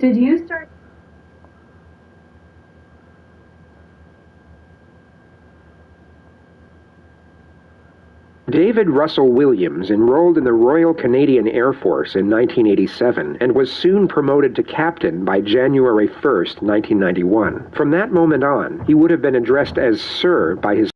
Did you start? David Russell Williams enrolled in the Royal Canadian Air Force in 1987 and was soon promoted to captain by January 1st, 1991. From that moment on, he would have been addressed as Sir by his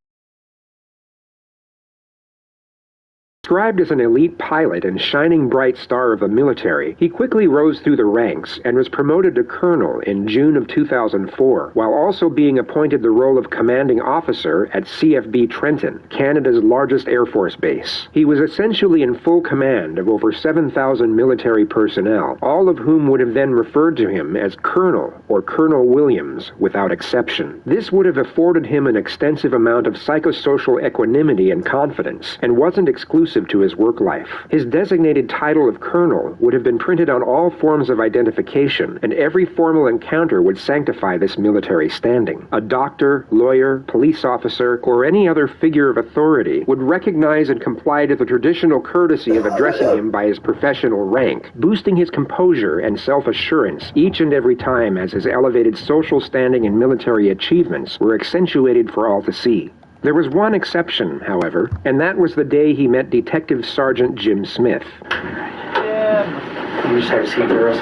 Described as an elite pilot and shining bright star of the military, he quickly rose through the ranks and was promoted to colonel in June of 2004, while also being appointed the role of commanding officer at CFB Trenton, Canada's largest Air Force base. He was essentially in full command of over 7,000 military personnel, all of whom would have then referred to him as Colonel or Colonel Williams without exception. This would have afforded him an extensive amount of psychosocial equanimity and confidence, and wasn't exclusive to his work life. His designated title of colonel would have been printed on all forms of identification, and every formal encounter would sanctify this military standing. A doctor, lawyer, police officer, or any other figure of authority would recognize and comply to the traditional courtesy of addressing him by his professional rank, boosting his composure and self-assurance each and every time as his elevated social standing and military achievements were accentuated for all to see. There was one exception, however, and that was the day he met Detective Sergeant Jim Smith. You just have a seat, girls.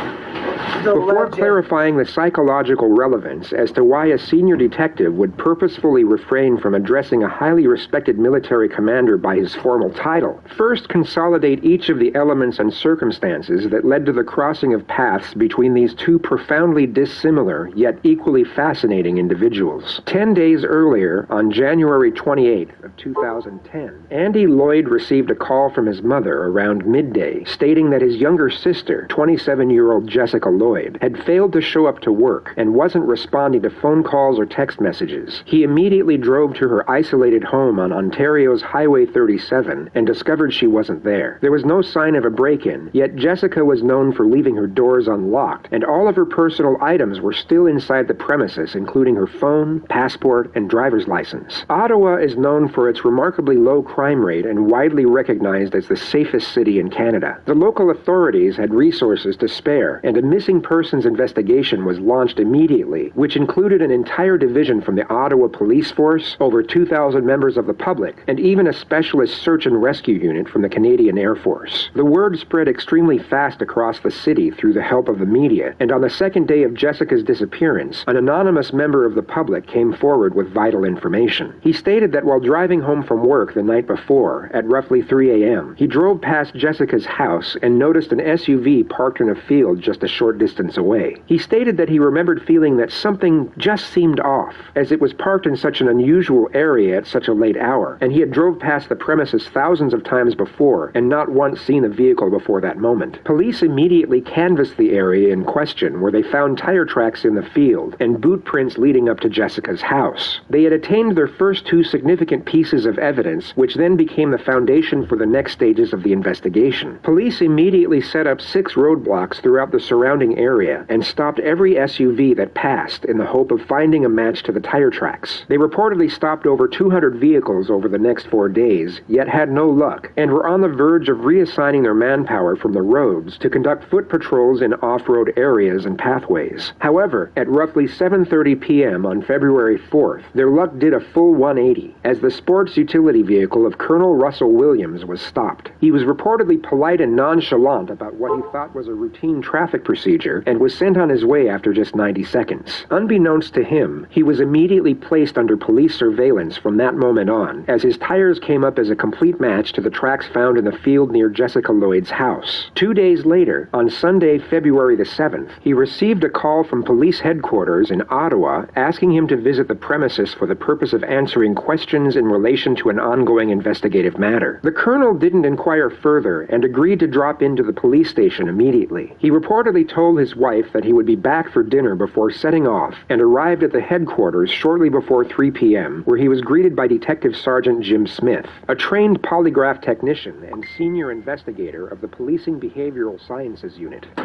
Before clarifying the psychological relevance as to why a senior detective would purposefully refrain from addressing a highly respected military commander by his formal title, first consolidate each of the elements and circumstances that led to the crossing of paths between these two profoundly dissimilar yet equally fascinating individuals. 10 days earlier, on January 28th of 2010, Andy Lloyd received a call from his mother around midday stating that his younger sister, 27-year-old Jessica Lloyd, had failed to show up to work and wasn't responding to phone calls or text messages. He immediately drove to her isolated home on Ontario's Highway 37 and discovered she wasn't there. There was no sign of a break-in, yet Jessica was known for leaving her doors unlocked, and all of her personal items were still inside the premises, including her phone, passport, and driver's license. Ottawa is known for its remarkably low crime rate and widely recognized as the safest city in Canada. The local authorities had resources to spare, and a missing persons investigation was launched immediately, which included an entire division from the Ottawa Police Force, over 2,000 members of the public, and even a specialist search and rescue unit from the Canadian Air Force. The word spread extremely fast across the city through the help of the media, and on the second day of Jessica's disappearance, an anonymous member of the public came forward with vital information. He stated that while driving home from work the night before, at roughly 3 a.m., he drove past Jessica's house and noticed an SUV parked in a field just a short distance distance away. He stated that he remembered feeling that something just seemed off, as it was parked in such an unusual area at such a late hour, and he had drove past the premises thousands of times before and not once seen the vehicle before that moment. Police immediately canvassed the area in question, where they found tire tracks in the field and boot prints leading up to Jessica's house. They had attained their first two significant pieces of evidence, which then became the foundation for the next stages of the investigation. Police immediately set up 6 roadblocks throughout the surrounding area and stopped every SUV that passed in the hope of finding a match to the tire tracks. They reportedly stopped over 200 vehicles over the next 4 days, yet had no luck, and were on the verge of reassigning their manpower from the roads to conduct foot patrols in off-road areas and pathways. However, at roughly 7:30 p.m. on February 4th, their luck did a full 180, as the sports utility vehicle of Colonel Russell Williams was stopped. He was reportedly polite and nonchalant about what he thought was a routine traffic procedure and was sent on his way after just 90 seconds. Unbeknownst to him, he was immediately placed under police surveillance from that moment on, as his tires came up as a complete match to the tracks found in the field near Jessica Lloyd's house. 2 days later, on Sunday, February the 7th, he received a call from police headquarters in Ottawa asking him to visit the premises for the purpose of answering questions in relation to an ongoing investigative matter. The colonel didn't inquire further and agreed to drop into the police station immediately. He reportedly told his wife that he would be back for dinner before setting off and arrived at the headquarters shortly before 3 p.m., where he was greeted by Detective Sergeant Jim Smith, a trained polygraph technician and senior investigator of the Policing Behavioral Sciences Unit. You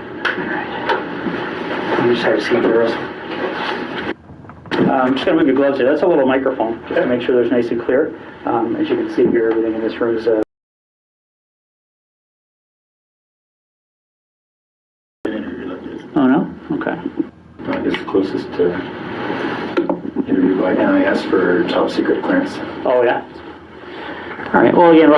just have a seat, girls. I'm just going to move your gloves here. That's a little microphone, just to make sure there's nice and clear. As you can see here, everything in this room is Oh, no? Okay. I guess the closest to interview by NIS for top secret clearance. Oh, yeah? All right. Well, again, Russ